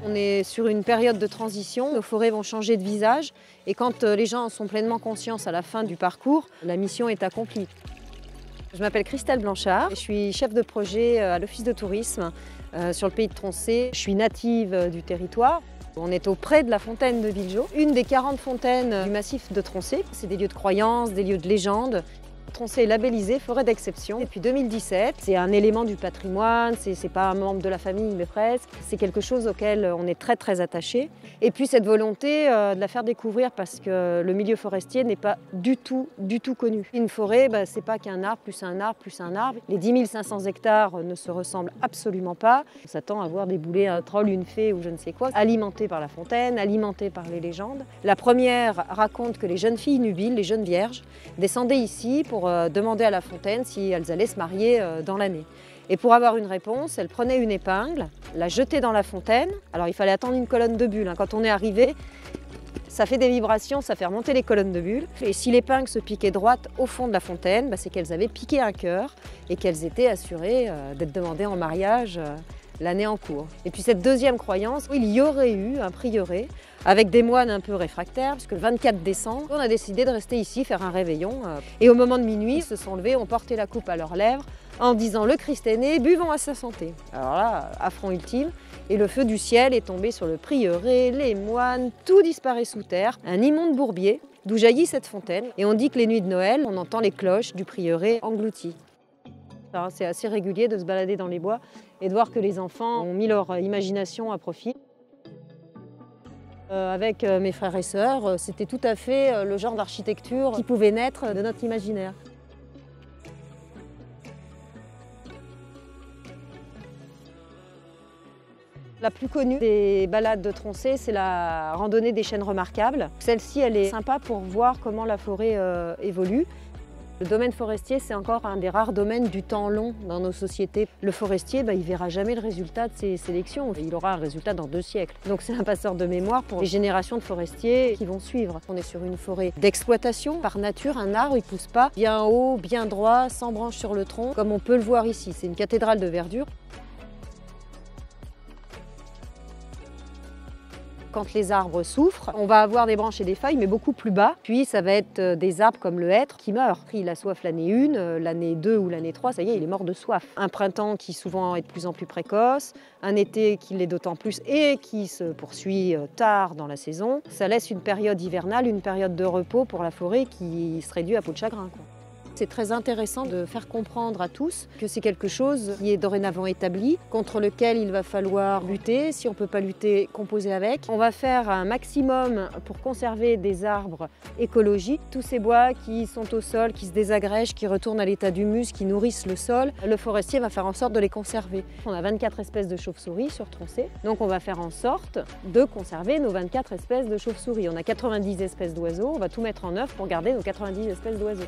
On est sur une période de transition, nos forêts vont changer de visage et quand les gens en sont pleinement conscients à la fin du parcours, la mission est accomplie. Je m'appelle Christelle Blanchard, je suis chef de projet à l'Office de tourisme sur le pays de Troncé. Je suis native du territoire. On est auprès de la fontaine de Villejeau, une des 40 fontaines du massif de Troncé. C'est des lieux de croyance, des lieux de légende. Troncé est labellisé forêt d'exception depuis 2017. C'est un élément du patrimoine, c'est pas un membre de la famille mais presque. C'est quelque chose auquel on est très attaché. Et puis cette volonté de la faire découvrir parce que le milieu forestier n'est pas du tout connu. Une forêt, c'est pas qu'un arbre plus un arbre plus un arbre. Les 10 500 hectares ne se ressemblent absolument pas. On s'attend à voir débouler un troll, une fée ou je ne sais quoi, alimenté par la fontaine, alimenté par les légendes. La première raconte que les jeunes filles nubiles, les jeunes vierges, descendaient ici pour demander à la fontaine si elles allaient se marier dans l'année. Et pour avoir une réponse, elles prenaient une épingle, la jetaient dans la fontaine. Alors il fallait attendre une colonne de bulles. Quand on est arrivé, ça fait des vibrations, ça fait remonter les colonnes de bulles. Et si l'épingle se piquait droite au fond de la fontaine, c'est qu'elles avaient piqué un cœur et qu'elles étaient assurées d'être demandées en mariage l'année en cours. Et puis cette deuxième croyance, il y aurait eu un prieuré avec des moines un peu réfractaires, puisque le 24 décembre, on a décidé de rester ici, faire un réveillon. Et au moment de minuit, ils se sont levés, ont porté la coupe à leurs lèvres en disant « Le Christ est né, buvons à sa santé ». Alors là, affront ultime. Et le feu du ciel est tombé sur le prieuré, les moines, tout disparaît sous terre. Un immonde bourbier d'où jaillit cette fontaine. Et on dit que les nuits de Noël, on entend les cloches du prieuré englouties. C'est assez régulier de se balader dans les bois et de voir que les enfants ont mis leur imagination à profit. Avec mes frères et sœurs, c'était tout à fait le genre d'architecture qui pouvait naître de notre imaginaire. La plus connue des balades de Troncé, c'est la randonnée des chênes remarquables. Celle-ci, elle est sympa pour voir comment la forêt évolue. Le domaine forestier, c'est encore un des rares domaines du temps long dans nos sociétés. Le forestier, il ne verra jamais le résultat de ses sélections. Il aura un résultat dans 2 siècles. Donc c'est un passeur de mémoire pour les générations de forestiers qui vont suivre. On est sur une forêt d'exploitation. Par nature, un arbre, il ne pousse pas bien haut, bien droit, sans branches sur le tronc, comme on peut le voir ici. C'est une cathédrale de verdure. Quand les arbres souffrent, on va avoir des branches et des feuilles, mais beaucoup plus bas. Puis ça va être des arbres comme le hêtre qui meurt. Il a soif l'année 1, l'année 2 ou l'année 3, ça y est, il est mort de soif. Un printemps qui souvent est de plus en plus précoce, un été qui l'est d'autant plus et qui se poursuit tard dans la saison. Ça laisse une période hivernale, une période de repos pour la forêt qui serait due à peau de chagrin, quoi. C'est très intéressant de faire comprendre à tous que c'est quelque chose qui est dorénavant établi, contre lequel il va falloir lutter. Si on ne peut pas lutter, composer avec. On va faire un maximum pour conserver des arbres écologiques. Tous ces bois qui sont au sol, qui se désagrègent, qui retournent à l'état d'humus, qui nourrissent le sol, le forestier va faire en sorte de les conserver. On a 24 espèces de chauves-souris sur Troncé, donc on va faire en sorte de conserver nos 24 espèces de chauves-souris. On a 90 espèces d'oiseaux, on va tout mettre en œuvre pour garder nos 90 espèces d'oiseaux.